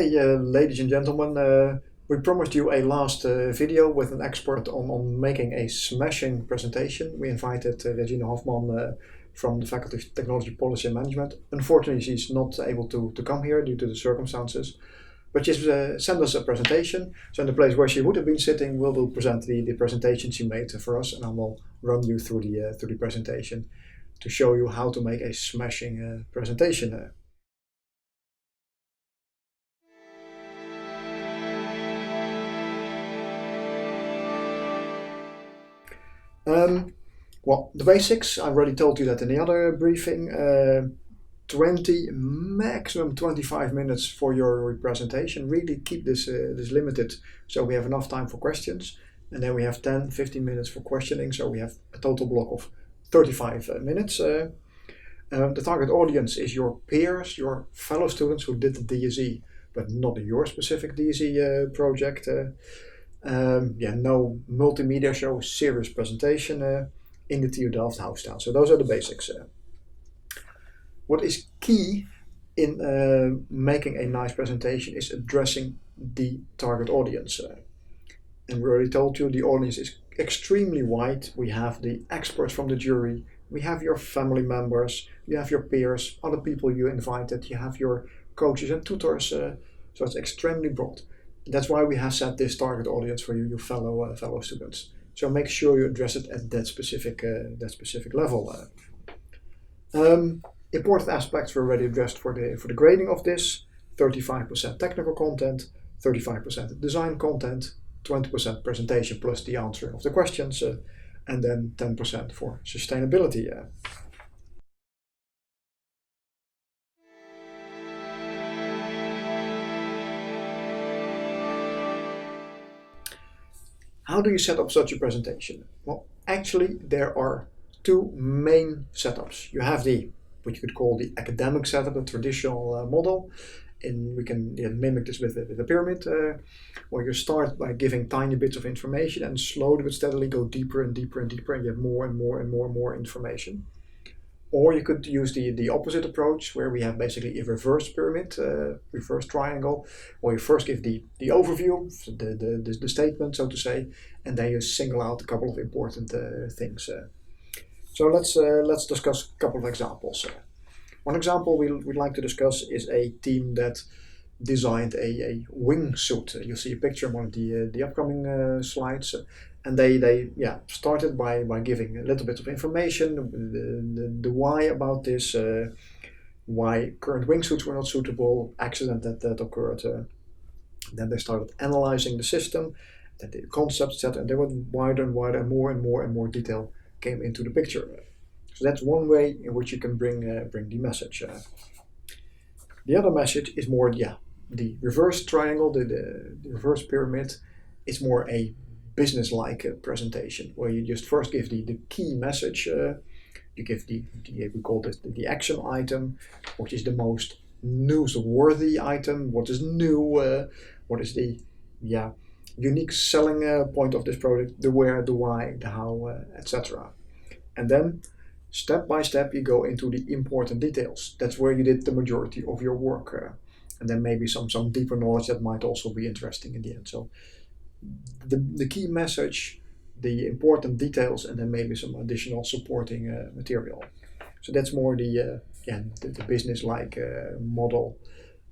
Okay, ladies and gentlemen, we promised you a last video with an expert on making a smashing presentation. We invited Regina Hofman from the Faculty of Technology, Policy and Management. Unfortunately, she's not able to come here due to the circumstances, but she's sent us a presentation. So in the place where she would have been sitting, we'll present the presentation she made for us, and I will run you through the presentation to show you how to make a smashing presentation. Well, the basics, I already told you that in the other briefing. 20, maximum 25 minutes for your presentation. Really keep this limited so we have enough time for questions. And then we have 10-15 minutes for questioning, so we have a total block of 35 minutes. The target audience is your peers, your fellow students who did the DSE, but not your specific DSE project. No multimedia show, serious presentation in the TU Delft house style. So those are the basics. What is key in making a nice presentation is addressing the target audience. And we already told you the audience is extremely wide. We have the experts from the jury, we have your family members, you have your peers, other people you invited, you have your coaches and tutors. So it's extremely broad. That's why we have set this target audience for you, your fellow students. So make sure you address it at that specific level. Important aspects were already addressed for the grading of this: 35% technical content, 35% design content, 20% presentation plus the answer of the questions, and then 10% for sustainability. How do you set up such a presentation? Well, actually there are two main setups. You have what you could call the academic setup, the traditional model, and we can mimic this with a pyramid, where you start by giving tiny bits of information and slowly but steadily go deeper and deeper and deeper, and you have more and more and more and more information. Or you could use the opposite approach, where we have basically a reverse pyramid, reverse triangle, where you first give the overview, the statement, so to say, and then you single out a couple of important things. So let's discuss a couple of examples. One example we'd like to discuss is a team that designed a wingsuit. You'll see a picture on one of the upcoming slides. And they started by giving a little bit of information, the why about this, why current wingsuits were not suitable, accident that occurred. Then they started analyzing the system, then the concept set, and they went wider and wider, and more detail came into the picture. So that's one way in which you can bring the message. The other message is more the reverse triangle, the reverse pyramid. It's more a business-like presentation, where you just first give the key message. You give we call this the action item, which is the most newsworthy item. What is new? What is the unique selling point of this product? The where, the why, the how, etc. And then step by step you go into the important details. That's where you did the majority of your work, and then maybe some deeper knowledge that might also be interesting in the end. So the key message, the important details, and then maybe some additional supporting material. So that's more the business-like model,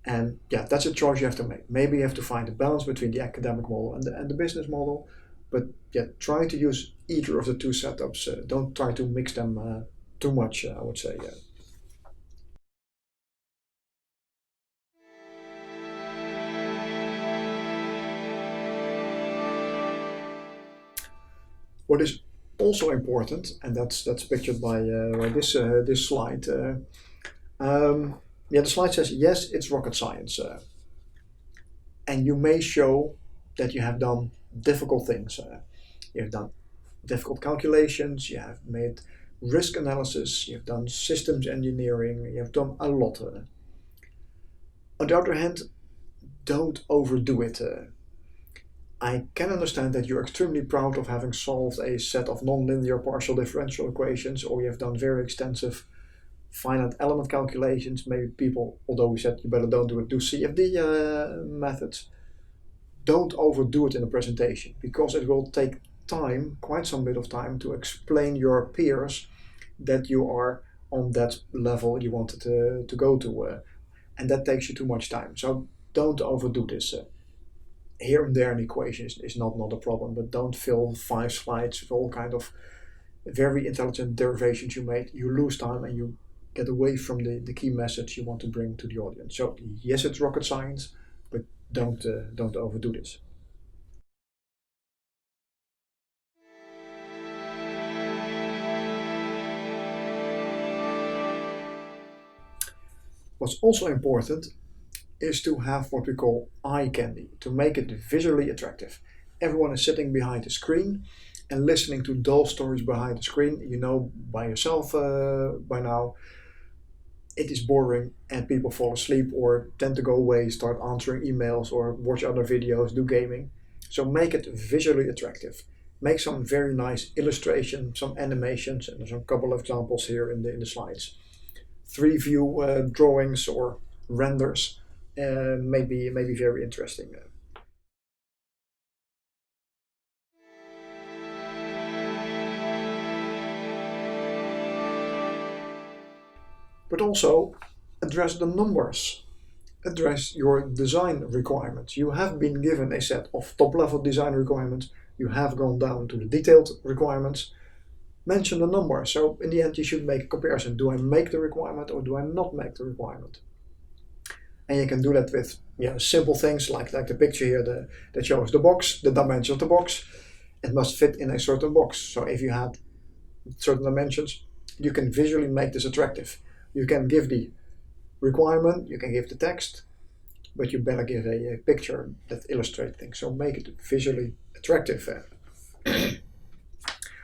and that's a choice you have to make. Maybe you have to find a balance between the academic model and the business model, but try to use either of the two setups. Don't try to mix them too much, I would say. What is also important, and that's pictured by this slide. The slide says, yes, it's rocket science, and you may show that you have done difficult things. You have done difficult calculations, you have made risk analysis, you have done systems engineering, you have done a lot. On the other hand, don't overdo it. I can understand that you're extremely proud of having solved a set of nonlinear partial differential equations, or you have done very extensive finite element calculations. Maybe people, although we said you better don't do it, do CFD methods. Don't overdo it in a presentation, because it will take time, quite some bit of time, to explain your peers that you are on that level you wanted to go to, and that takes you too much time. So don't overdo this. Here and there an equation is not a problem, but don't fill 5 slides with all kind of very intelligent derivations you made. You lose time and you get away from the key message you want to bring to the audience. So yes, it's rocket science, but don't overdo this. What's also important is to have what we call eye candy, to make it visually attractive. Everyone is sitting behind the screen and listening to dull stories behind the screen. You know by yourself by now, it is boring and people fall asleep or tend to go away, start answering emails or watch other videos, do gaming. So make it visually attractive. Make some very nice illustrations, some animations, and there's a couple of examples here in the slides. 3-view drawings or renders may be very interesting. But also address the numbers. Address your design requirements. You have been given a set of top-level design requirements. You have gone down to the detailed requirements. Mention the number. So in the end, you should make a comparison. Do I make the requirement or do I not make the requirement? And you can do that with simple things like the picture here that shows the box, the dimension of the box. It must fit in a certain box. So if you had certain dimensions, you can visually make this attractive. You can give the requirement, you can give the text, but you better give a picture that illustrates things. So make it visually attractive.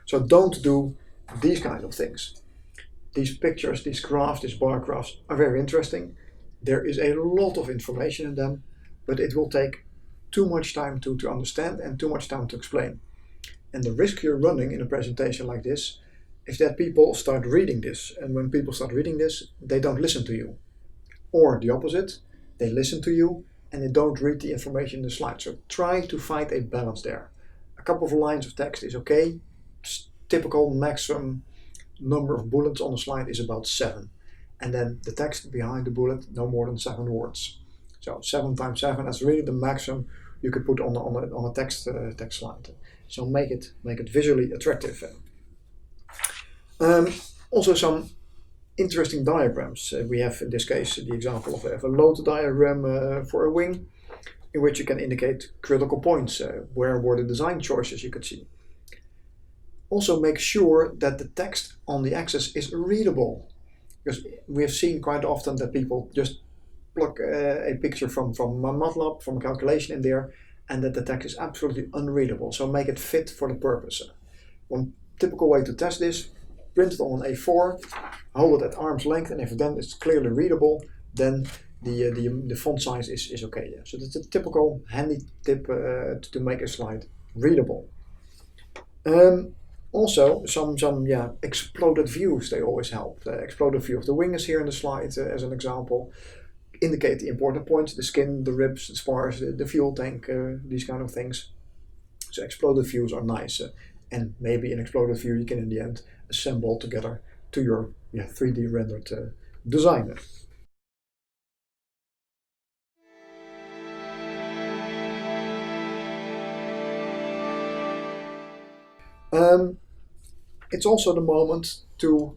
So don't do these kind of things. These pictures, these graphs, these bar graphs are very interesting. There is a lot of information in them, but it will take too much time to understand and too much time to explain. And the risk you're running in a presentation like this is that people start reading this. And when people start reading this, they don't listen to you. Or the opposite, they listen to you and they don't read the information in the slide. So try to find a balance there. A couple of lines of text is okay. Typical maximum number of bullets on the slide is about 7. And then the text behind the bullet, no more than 7 words. So 7 times 7, that's really the maximum you could put on a text slide. So make it visually attractive. Also some interesting diagrams. We have in this case the example of a load diagram for a wing, in which you can indicate critical points. Where were the design choices you could see. Also make sure that the text on the axis is readable, because we have seen quite often that people just plug a picture from MATLAB, from a calculation in there, and that the text is absolutely unreadable. So make it fit for the purpose. One typical way to test this: print it on A4, hold it at arm's length, and if then it's clearly readable, then the font size is okay. So that's a typical handy tip to make a slide readable. Also, some exploded views, they always help. The exploded view of the wing is here in the slide as an example. Indicate the important points: the skin, the ribs, the spars, the fuel tank, these kind of things. So exploded views are nice. And maybe an exploded view you can in the end assemble together to your 3D rendered design. It's also the moment to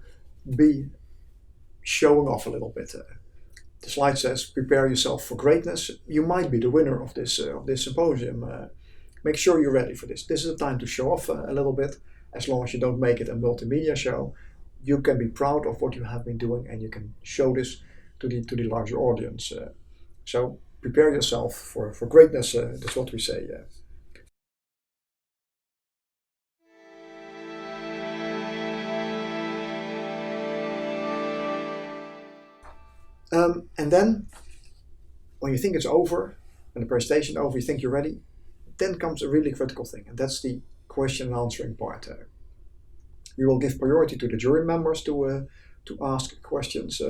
be showing off a little bit. The slide says, prepare yourself for greatness. You might be the winner of this symposium. Make sure you're ready for this. This is the time to show off a little bit. As long as you don't make it a multimedia show, you can be proud of what you have been doing and you can show this to the larger audience. So prepare yourself for greatness, that's what we say. And then, when you think it's over, when the presentation is over, you think you're ready, then comes a really critical thing, and that's the question and answering part. We will give priority to the jury members to to ask questions,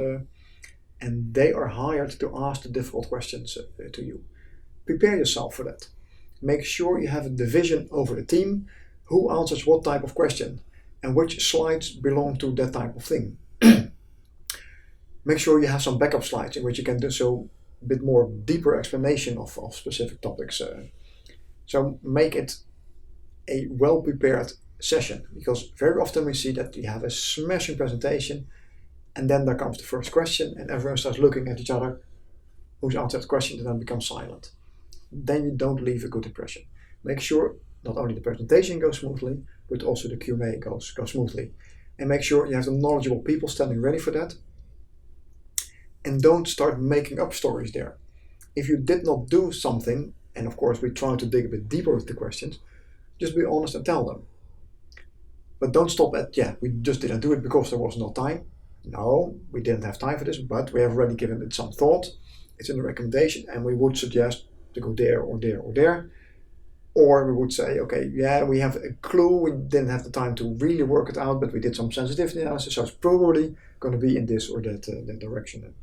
and they are hired to ask the difficult questions to you. Prepare yourself for that. Make sure you have a division over the team, who answers what type of question, and which slides belong to that type of thing. Make sure you have some backup slides in which you can do so a bit more deeper explanation of specific topics. So make it a well-prepared session, because very often we see that you have a smashing presentation and then there comes the first question and everyone starts looking at each other, who's answered the question, and then becomes silent. Then you don't leave a good impression. Make sure not only the presentation goes smoothly, but also the Q&A goes smoothly. And make sure you have the knowledgeable people standing ready for that. And don't start making up stories there. If you did not do something, and of course we try to dig a bit deeper with the questions, just be honest and tell them. But don't stop at, we just didn't do it because there was no time. No, we didn't have time for this, but we have already given it some thought. It's in the recommendation, and we would suggest to go there or there or there. Or we would say, okay, we have a clue, we didn't have the time to really work it out, but we did some sensitivity analysis, so it's probably going to be in this or that direction.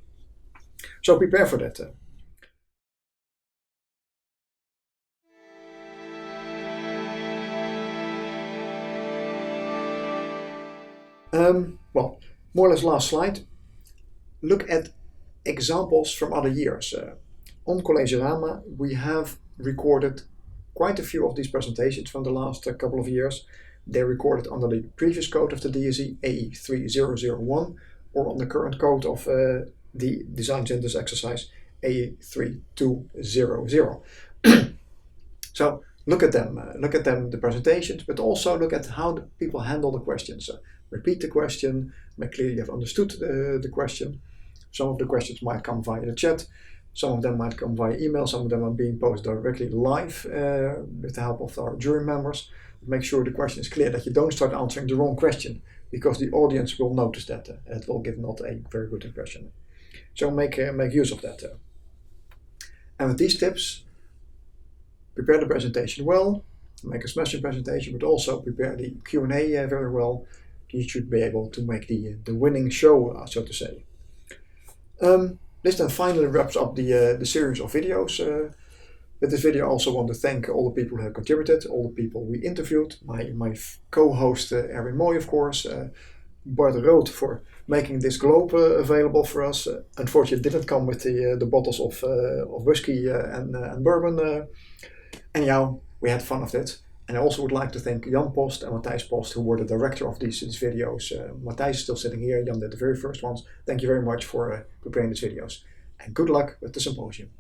So prepare for that. Well, more or less last slide. Look at examples from other years. On Collegerama, we have recorded quite a few of these presentations from the last couple of years. They're recorded under the previous code of the DSE, AE3001, or on the current code of the Design Synthesis exercise, AE3200. So look at them, the presentations, but also look at how the people handle the questions. Repeat the question, make clear you have understood the question. Some of the questions might come via the chat, some of them might come via email, some of them are being posted directly live with the help of our jury members. Make sure the question is clear, that you don't start answering the wrong question, because the audience will notice that. It will give not a very good impression. So make use of that. And with these tips, prepare the presentation well, make a smashing presentation, but also prepare the Q&A very well. You should be able to make the winning show, so to say. This then finally wraps up the series of videos. With this video I also want to thank all the people who have contributed, all the people we interviewed, my co-host Erwin Moy, of course, Bart Rood for making this globe available for us. Unfortunately it didn't come with the bottles of whiskey and bourbon. Anyhow, we had fun of it. And I also would like to thank Jan Post and Matthijs Post, who were the director of these videos. Matthijs is still sitting here, Jan did the very first ones. Thank you very much for preparing these videos. And good luck with the symposium.